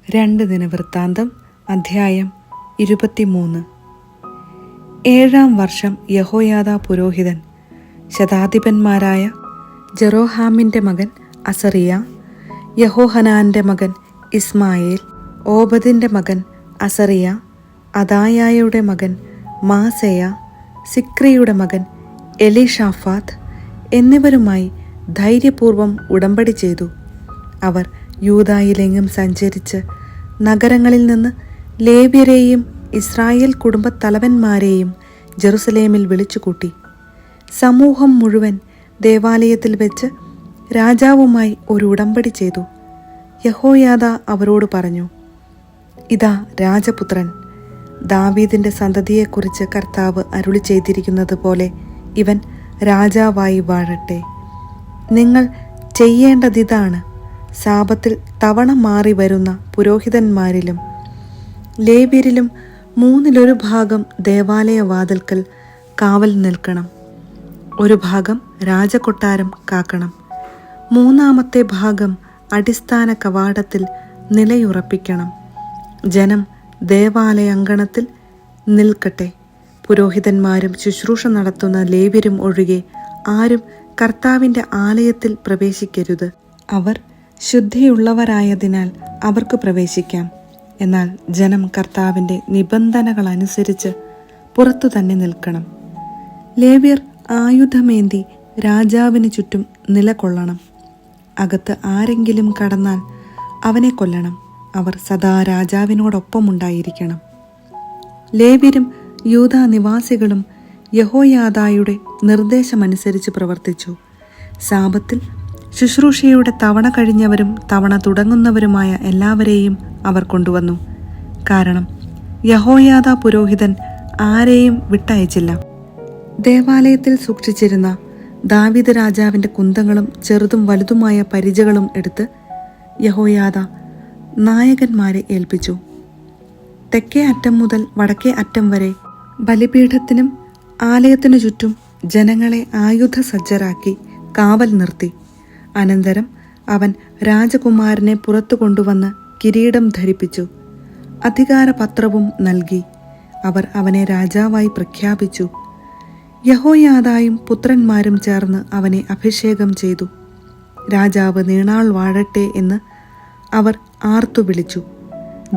2 ദിനവൃത്താന്തം അധ്യായം 23. 7-ാം വർഷം യഹോയാദാ പുരോഹിതൻ ശതാധിപന്മാരായ ജെറോഹാമിൻ്റെ മകൻ അസറിയ, യഹോഹനാൻ്റെ മകൻ ഇസ്മായേൽ, ഓബദിൻ്റെ മകൻ അസറിയ, അദായായുടെ മകൻ മാസേയ, സിക്രിയുടെ മകൻ എലീഷാഫാത്ത് എന്നിവരുമായി ധൈര്യപൂർവം ഉടമ്പടി ചെയ്തു. അവർ യൂദായിലെങ്ങും സഞ്ചരിച്ച് നഗരങ്ങളിൽ നിന്ന് ലേവ്യരെയും ഇസ്രായേൽ കുടുംബത്തലവന്മാരെയും ജെറുസലേമിൽ വിളിച്ചുകൂട്ടി. സമൂഹം മുഴുവൻ ദേവാലയത്തിൽ വെച്ച് രാജാവുമായി ഒരു ഉടമ്പടി ചെയ്തു. യഹോയാദാ അവരോട് പറഞ്ഞു, ഇതാ രാജപുത്രൻ, ദാവീദിൻ്റെ സന്തതിയെക്കുറിച്ച് കർത്താവ് അരുളി ചെയ്തിരിക്കുന്നത് പോലെ ഇവൻ രാജാവായി വാഴട്ടെ. നിങ്ങൾ ചെയ്യേണ്ടതിതാണ്: സാപത്തിൽ തവണ മാറി വരുന്ന പുരോഹിതന്മാരിലും ലേവ്യരിലും 1/3 ഭാഗം ദേവാലയ വാതിൽക്കൽ കാവൽ നിൽക്കണം. 1 ഭാഗം രാജകൊട്ടാരം കാക്കണം. 3-ാമത്തെ ഭാഗം അടിസ്ഥാന കവാടത്തിൽ നിലയുറപ്പിക്കണം. ജനം ദേവാലയാങ്കണത്തിൽ നിൽക്കട്ടെ. പുരോഹിതന്മാരും ശുശ്രൂഷ നടത്തുന്ന ലേവ്യരും ഒഴികെ ആരും കർത്താവിൻ്റെ ആലയത്തിൽ പ്രവേശിക്കരുത്. അവർ ശുദ്ധിയുള്ളവരായതിനാൽ അവർക്ക് പ്രവേശിക്കാം. എന്നാൽ ജനം കർത്താവിൻ്റെ നിബന്ധനകളനുസരിച്ച് പുറത്തു തന്നെ നിൽക്കണം. ലേവ്യർ ആയുധമേന്തി രാജാവിന് ചുറ്റും നിലകൊള്ളണം. അകത്ത് ആരെങ്കിലും കടന്നാൽ അവനെ കൊല്ലണം. അവർ സദാ രാജാവിനോടൊപ്പമുണ്ടായിരിക്കണം. ലേവ്യരും യൂദാ നിവാസികളും യഹോയാദായുടെ നിർദ്ദേശമനുസരിച്ച് പ്രവർത്തിച്ചു. സാപത്തിൽ ശുശ്രൂഷയുടെ തവണ കഴിഞ്ഞവരും തവണ തുടങ്ങുന്നവരുമായ എല്ലാവരെയും അവർ കൊണ്ടുവന്നു. കാരണം യഹോയാദാ പുരോഹിതൻ ആരെയും വിട്ടയച്ചില്ല. ദേവാലയത്തിൽ സൂക്ഷിച്ചിരുന്ന ദാവീദ് രാജാവിൻ്റെ കുന്തങ്ങളും ചെറുതും വലുതുമായ പരിചകളും എടുത്ത് യഹോയാദാ നായകന്മാരെ ഏൽപ്പിച്ചു. തെക്കേ അറ്റം മുതൽ വടക്കേ അറ്റം വരെ ബലിപീഠത്തിനും ആലയത്തിനു ചുറ്റും ജനങ്ങളെ ആയുധസജ്ജരാക്കി കാവൽ നിർത്തി. അനന്തരം അവൻ രാജകുമാരനെ പുറത്തു കൊണ്ടുവന്ന് കിരീടം ധരിപ്പിച്ചു. അധികാരപത്രവും നൽകി. അവർ അവനെ രാജാവായി പ്രഖ്യാപിച്ചു. യഹോയാദായും പുത്രന്മാരും ചേർന്ന് അവനെ അഭിഷേകം ചെയ്തു. രാജാവ് നീണാൾ വാഴട്ടെ എന്ന് അവർ ആർത്തു വിളിച്ചു.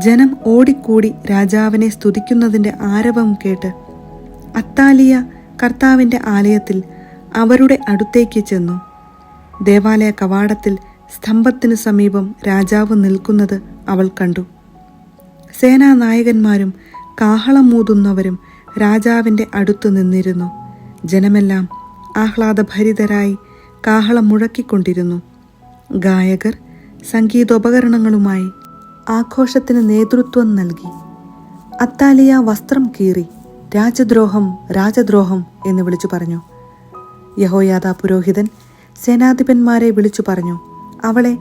ജനം ഓടിക്കൂടി രാജാവിനെ സ്തുതിക്കുന്നതിൻ്റെ ആരവം കേട്ട് അത്താലിയ കർത്താവിൻ്റെ ആലയത്തിൽ അവരുടെ അടുത്തേക്ക് ചെന്നു. ദേവാലയ കവാടത്തിൽ സ്തംഭത്തിനു സമീപം രാജാവ് നിൽക്കുന്നത് അവൾ കണ്ടു. സേനാനായകന്മാരും കാഹളമൂതുന്നവരും രാജാവിൻ്റെ അടുത്തു നിന്നിരുന്നു. ജനമെല്ലാം ആഹ്ലാദഭരിതരായി കാഹളം മുഴക്കിക്കൊണ്ടിരുന്നു. ഗായകർ സംഗീതോപകരണങ്ങളുമായി ആഘോഷത്തിന് നേതൃത്വം നൽകി. അത്താലിയ വസ്ത്രം കീറി രാജദ്രോഹം, രാജദ്രോഹം എന്ന് വിളിച്ചു പറഞ്ഞു. യഹോയാദാ പുരോഹിതൻ സേനാധിപന്മാരെ വിളിച്ചു പറഞ്ഞു, അവളെ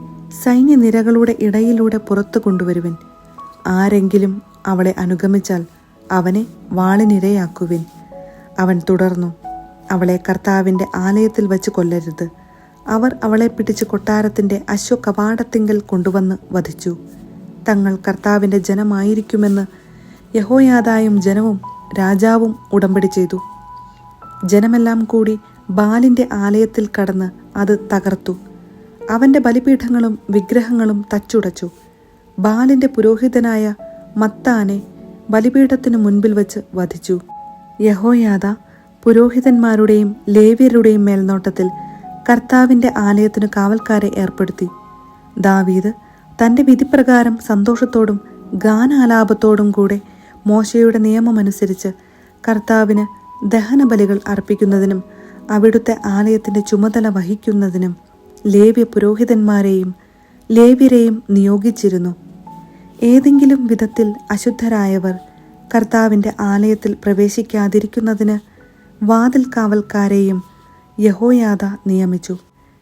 സൈന്യനിരകളുടെ ഇടയിലൂടെ പുറത്തു കൊണ്ടുവരുവിൻ. ആരെങ്കിലും അവളെ അനുഗമിച്ചാൽ അവനെ വാളിനിരയാക്കുവിൻ. അവൻ തുടർന്നു, അവളെ കർത്താവിൻ്റെ ആലയത്തിൽ വച്ച് കൊല്ലരുത്. അവർ അവളെ പിടിച്ച് കൊട്ടാരത്തിൻ്റെ അശ്വകവാടത്തിങ്കൽ കൊണ്ടുവന്ന് വധിച്ചു. തങ്ങൾ കർത്താവിൻ്റെ ജനമായിരിക്കുമെന്ന് യഹോയാദായും ജനവും രാജാവും ഉടമ്പടി ചെയ്തു. ജനമെല്ലാം കൂടി ബാലിൻ്റെ ആലയത്തിൽ കടന്ന് അത് തകർത്തു. അവൻ്റെ ബലിപീഠങ്ങളും വിഗ്രഹങ്ങളും തച്ചുടച്ചു. ബാലിൻ്റെ പുരോഹിതനായ മത്താനെ ബലിപീഠത്തിനു മുൻപിൽ വച്ച് വധിച്ചു. യഹോയാദാ പുരോഹിതന്മാരുടെയും ലേവ്യരുടെയും മേൽനോട്ടത്തിൽ കർത്താവിൻ്റെ ആലയത്തിനു കാവൽക്കാരെ ഏർപ്പെടുത്തി. ദാവീദ് തൻ്റെ വിധിപ്രകാരം സന്തോഷത്തോടും ഗാനാലാപത്തോടും കൂടെ മോശയുടെ നിയമമനുസരിച്ച് കർത്താവിന് ദഹനബലികൾ അർപ്പിക്കുന്നതിനും അവിടുത്തെ ആലയത്തിൻ്റെ ചുമതല വഹിക്കുന്നതിനും ലേവ്യ പുരോഹിതന്മാരെയും ലേവ്യരെയും നിയോഗിച്ചിരുന്നു. ഏതെങ്കിലും വിധത്തിൽ അശുദ്ധരായവർ കർത്താവിൻ്റെ ആലയത്തിൽ പ്രവേശിക്കാതിരിക്കുന്നതിന് വാതിൽ കാവൽക്കാരെയും യഹോയാദാ നിയമിച്ചു.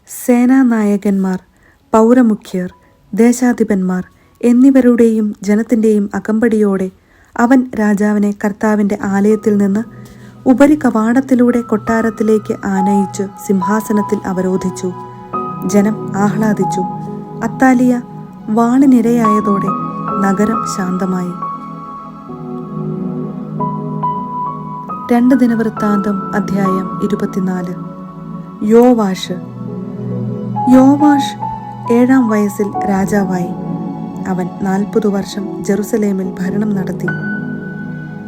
സേനാനായകന്മാർ, പൗരമുഖ്യർ, ദേശാധിപന്മാർ എന്നിവരുടെയും ജനത്തിൻ്റെയും അകമ്പടിയോടെ അവൻ രാജാവിനെ കർത്താവിൻ്റെ ആലയത്തിൽ നിന്ന് ഉപരികവാടത്തിലൂടെ കൊട്ടാരത്തിലേക്ക് ആനയിച്ച് സിംഹാസനത്തിൽ അവരോധിച്ചു. ജനം ആഹ്ലാദിച്ചു. അത്താലിയ വാളിനിരയായതോടെ നഗരം ശാന്തമായി. 2 ദിനവൃത്താന്തം അധ്യായം 24. യോവാഷ് 7-ാം വയസ്സിൽ രാജാവായി. അവൻ 40 വർഷം ജെറുസലേമിൽ ഭരണം നടത്തി.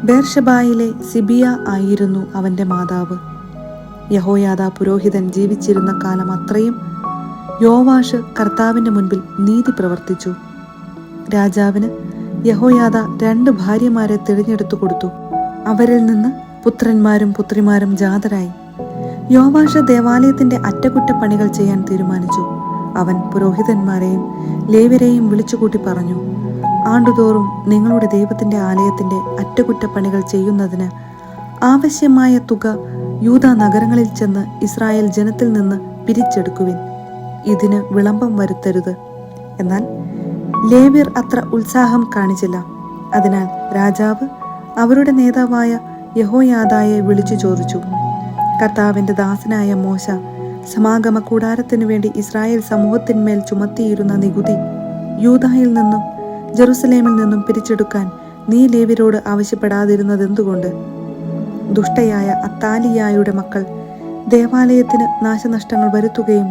ബേർഷബായിലെ സിബിയ ആയിരുന്നു അവന്റെ മാതാവ്. യഹോയാദാ പുരോഹിതൻ ജീവിച്ചിരുന്ന കാലം അത്രയും യോവാഷ് കർത്താവിന്റെ മുൻപിൽ നീതി പ്രവർത്തിച്ചു. രാജാവിന് യഹോയാദാ 2 ഭാര്യമാരെ തിരഞ്ഞെടുത്തു കൊടുത്തു. അവരിൽ നിന്ന് പുത്രന്മാരും പുത്രിമാരും ജാതരായി. യോവാഷ് ദേവാലയത്തിന്റെ അറ്റകുറ്റപ്പണികൾ ചെയ്യാൻ തീരുമാനിച്ചു. അവൻ പുരോഹിതന്മാരെയും ലേവ്യരെയും വിളിച്ചുകൂട്ടി പറഞ്ഞു, ആണ്ടുതോറും നിങ്ങളുടെ ദൈവത്തിന്റെ ആലയത്തിന്റെ അറ്റകുറ്റപ്പണികൾ ചെയ്യുന്നതിന് ആവശ്യമായ തുക യൂദാ നഗരങ്ങളിൽ ചെന്ന് ഇസ്രായേൽ ജനത്തിൽ നിന്ന് പിരിച്ചെടുക്കുവിൻ. ഇതിന് വിളംബം വരുത്തരുത്. എന്നാൽ ലേവ്യർ അത്ര ഉത്സാഹം കാണിച്ചില്ല. അതിനാൽ രാജാവ് അവരുടെ നേതാവായ യഹോയാദായെ വിളിച്ചു ചോദിച്ചു, കർത്താവിന്റെ ദാസനായ മോശ സമാഗമ കൂടാരത്തിനു വേണ്ടി ഇസ്രായേൽ സമൂഹത്തിന്മേൽ ചുമത്തിയിരുന്ന നികുതി യൂദായിൽ നിന്നും ജെറുസലേമിൽ നിന്നും പിരിച്ചെടുക്കാൻ നീ ലേവ്യരോട് ആവശ്യപ്പെടാതിരുന്നതെന്തുകൊണ്ട്? ദുഷ്ടയായ അത്താലിയായുടെ മക്കൾ ദേവാലയത്തിന് നാശനഷ്ടങ്ങൾ വരുത്തുകയും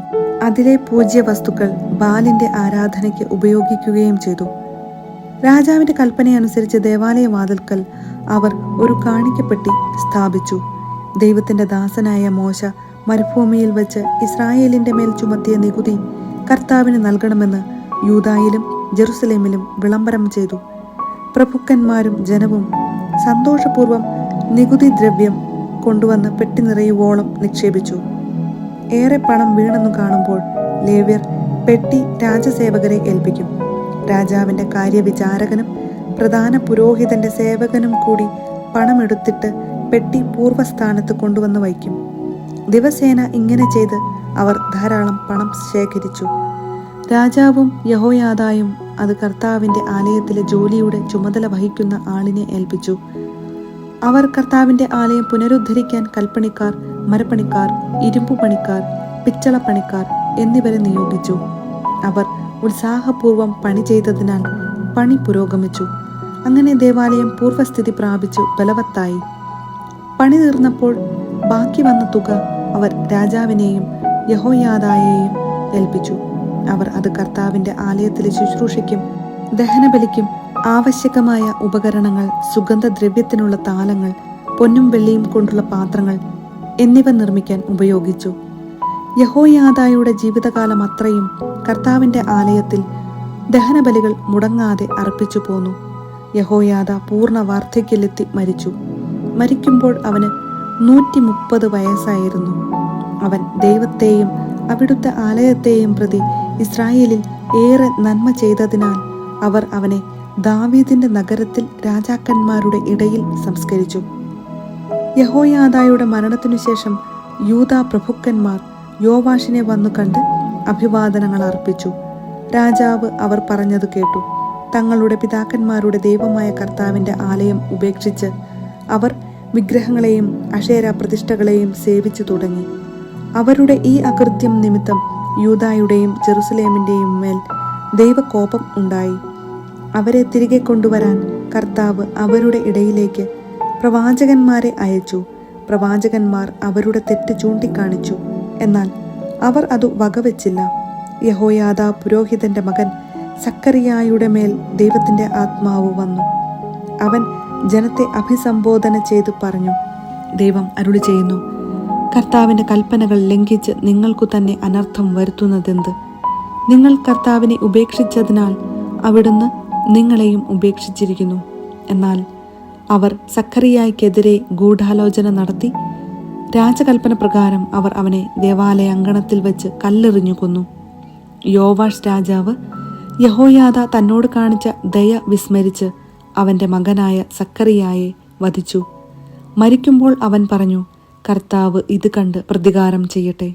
അതിലെ പൂജ്യ വസ്തുക്കൾ ബാലിന്റെ ആരാധനയ്ക്ക് ഉപയോഗിക്കുകയും ചെയ്തു. രാജാവിന്റെ കൽപ്പനയനുസരിച്ച് ദേവാലയ വാതിൽക്കൽ അവർ ഒരു കാണിക്കപ്പെട്ടി സ്ഥാപിച്ചു. ദൈവത്തിന്റെ ദാസനായ മോശ മരുഭൂമിയിൽ വെച്ച് ഇസ്രായേലിന്റെ മേൽ ചുമത്തിയ നികുതി കർത്താവിന് നൽകണമെന്ന് യൂദായിലും ജെറുസലേമിലും വിളംബരം ചെയ്തു. പ്രഭുക്കന്മാരും ജനവും സന്തോഷപൂർവ്വം നികുതി ദ്രവ്യം കൊണ്ടുവന്ന് പെട്ടി നിറയുവോളം നിക്ഷേപിച്ചു. ഏറെ പണം വീണെന്നു കാണുമ്പോൾ ലേവ്യർ പെട്ടി രാജസേവകരെ ഏൽപ്പിക്കും. രാജാവിന്റെ കാര്യവിചാരകനും പ്രധാന പുരോഹിതന്റെ സേവകനും കൂടി പണമെടുത്തിട്ട് പെട്ടി പൂർവ്വസ്ഥാനത്ത് കൊണ്ടുവന്ന് വയ്ക്കും. ദിവസേന ഇങ്ങനെ ചെയ്ത് അവർ ധാരാളം പണം ശേഖരിച്ചു. രാജാവും യഹോയാദായും അത് കർത്താവിന്റെ ആലയത്തിലെ ജോലിയുടെ ചുമതല വഹിക്കുന്ന ആളിനെ ഏൽപ്പിച്ചു. അവർ കർത്താവിന്റെ ആലയം പുനരുദ്ധരിക്കാൻ കൽപ്പണിക്കാർ, മരപ്പണിക്കാർ, ഇരുമ്പുപണിക്കാർ, പിച്ചളപ്പണിക്കാർ എന്നിവരെ നിയോഗിച്ചു. അവർ ഉത്സാഹപൂർവ്വം പണി ചെയ്തതിനാൽ പണി പുരോഗമിച്ചു. അങ്ങനെ ദേവാലയം പൂർവ്വസ്ഥിതി പ്രാപിച്ചു ബലവത്തായി. പണി തീർന്നപ്പോൾ ബാക്കി വന്ന തുക അവർ രാജാവിനെയും യഹോയാദായെയും ഏൽപ്പിച്ചു. അവർ അത് കർത്താവിന്റെ ആലയത്തിലെ ശുശ്രൂഷയ്ക്കും ദഹനബലിക്കും ആവശ്യകമായ ഉപകരണങ്ങൾ, സുഗന്ധദ്രവ്യത്തിനുള്ള താലങ്ങൾ, പൊന്നും വെള്ളിയും കൊണ്ടുള്ള പാത്രങ്ങൾ എന്നിവ നിർമ്മിക്കാൻ ഉപയോഗിച്ചു. യഹോയാദായുടെ ജീവിതകാലം അത്രയും കർത്താവിന്റെ ആലയത്തിൽ ദഹനബലികൾ മുടങ്ങാതെ അർപ്പിച്ചു പോന്നു. യഹോയാദാ പൂർണ്ണ വാർദ്ധക്യത്തിലെത്തി മരിച്ചു. മരിക്കുമ്പോൾ അവന് 130 വയസ്സായിരുന്നു. അവൻ ദൈവത്തെയും അവിടുത്തെ ആലയത്തെയും പ്രതി ഇസ്രായേലിൽ ഏറെ നന്മ ചെയ്തതിനാൽ അവർ അവനെ ദാവീദിന്റെ നഗരത്തിൽ രാജാക്കന്മാരുടെ ഇടയിൽ സംസ്കരിച്ചു. യഹോയാദായുടെ മരണത്തിനു ശേഷം യൂദാ പ്രഭുക്കന്മാർ യോവാഷിനെ വന്നു കണ്ട് അഭിവാദനങ്ങൾ അർപ്പിച്ചു. രാജാവ് അവർ പറഞ്ഞത് കേട്ടു. തങ്ങളുടെ പിതാക്കന്മാരുടെ ദൈവമായ കർത്താവിന്റെ ആലയം ഉപേക്ഷിച്ച് അവർ വിഗ്രഹങ്ങളെയും അശേര പ്രതിഷ്ഠകളെയും സേവിച്ചു തുടങ്ങി. അവരുടെ ഈ അകൃത്യം നിമിത്തം യൂദായുടെയും ജെറുസലേമിന്റെയും മേൽ ദൈവകോപം ഉണ്ടായി. അവരെ തിരികെ കൊണ്ടുവരാൻ കർത്താവ് അവരുടെ ഇടയിലേക്ക് പ്രവാചകന്മാരെ അയച്ചു. പ്രവാചകന്മാർ അവരുടെ തെറ്റ് ചൂണ്ടിക്കാണിച്ചു. എന്നാൽ അവർ അത് വകവെച്ചില്ല. യഹോയാദാ പുരോഹിതന്റെ മകൻ സക്കറിയായുടെ മേൽ ദൈവത്തിന്റെ ആത്മാവ് വന്നു. അവൻ ജനത്തെ അഭിസംബോധന ചെയ്തു പറഞ്ഞു, ദൈവം അരുളി ചെയ്യുന്നു, കർത്താവിന്റെ കൽപ്പനകൾ ലംഘിച്ച് നിങ്ങൾക്കു തന്നെ അനർത്ഥം വരുത്തുന്നതെന്ത്? നിങ്ങൾ കർത്താവിനെ ഉപേക്ഷിച്ചതിനാൽ അവിടുന്ന് നിങ്ങളെയും ഉപേക്ഷിച്ചിരിക്കുന്നു. എന്നാൽ അവർ സക്കറിയായ്ക്കെതിരെ ഗൂഢാലോചന നടത്തി. രാജകൽപ്പന പ്രകാരം അവർ അവനെ ദേവാലയ അങ്കണത്തിൽ വെച്ച് കല്ലെറിഞ്ഞു കൊന്നു. യോവാഷ് രാജാവ് യഹോയാദാ തന്നോട് കാണിച്ച ദയ വിസ്മരിച്ച് അവന്റെ മകനായ സക്കറിയായെ വധിച്ചു. മരിക്കുമ്പോൾ അവൻ പറഞ്ഞു, കർത്താവ് ഇത് കണ്ട് പ്രതികാരം ചെയ്യട്ടെ.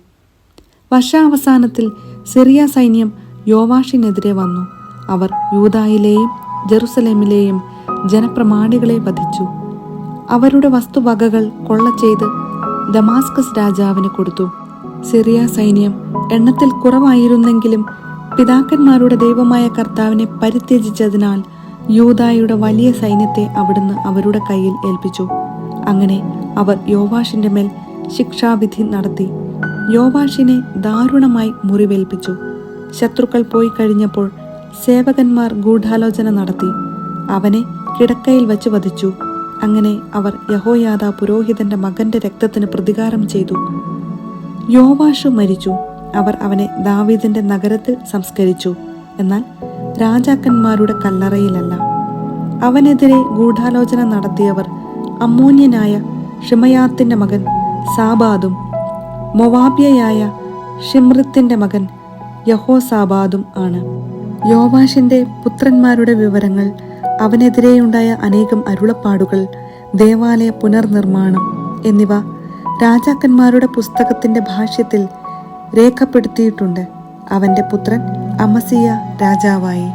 വർഷാവസാനത്തിൽ സിറിയ സൈന്യം യോവാഷിനെതിരെ വന്നു. അവർ യൂദായിലെയും ജെറുസലേമിലെയും ജനപ്രമാണികളെ വധിച്ചു. അവരുടെ വസ്തുവകകൾ കൊള്ള ചെയ്ത് ദമാസ്കസ് രാജാവിന് കൊടുത്തു. സിറിയ സൈന്യം എണ്ണത്തിൽ കുറവായിരുന്നെങ്കിലും പിതാക്കന്മാരുടെ ദൈവമായ കർത്താവിനെ പരിത്യജിച്ചതിനാൽ യൂദായുടെ വലിയ സൈന്യത്തെ അവിടുന്ന് അവരുടെ കയ്യിൽ ഏൽപ്പിച്ചു. അങ്ങനെ അവർ യോവാഷിന്റെ മേൽ ശിക്ഷാവിധി നടത്തി. യോവാഷിനെ ദാരുണമായി മുറിവേൽപ്പിച്ചു. ശത്രുക്കൾ പോയി കഴിഞ്ഞപ്പോൾ സേവകന്മാർ ഗൂഢാലോചന നടത്തി അവനെ കിടക്കയിൽ വച്ച് വധിച്ചു. അങ്ങനെ അവർ യഹോയാദാ പുരോഹിതന്റെ മകന്റെ രക്തത്തിന് പ്രതികാരം ചെയ്തു. യോവാഷ് മരിച്ചു. അവർ അവനെ ദാവീദിന്റെ നഗരത്തിൽ സംസ്കരിച്ചു, എന്നാൽ രാജാക്കന്മാരുടെ കല്ലറയിലല്ല. അവനെതിരെ ഗൂഢാലോചന നടത്തിയവർ അമ്മോന്യനായ ഷിമയാത്തിന്റെ മകൻ സാബാദും മൊവാബ്യയായ ഷിമ്രിത്തിന്റെ മകൻ യഹോസാബാദും ആണ്. യോവാഷിന്റെ പുത്രന്മാരുടെ വിവരങ്ങൾ, അവനെതിരെയുണ്ടായ അനേകം അരുളപ്പാടുകൾ, ദേവാലയ പുനർനിർമ്മാണം എന്നിവ രാജാക്കന്മാരുടെ പുസ്തകത്തിന്റെ ഭാഷ്യത്തിൽ രേഖപ്പെടുത്തിയിട്ടുണ്ട്. അവന്റെ പുത്രൻ അമസിയ രാജാവായി.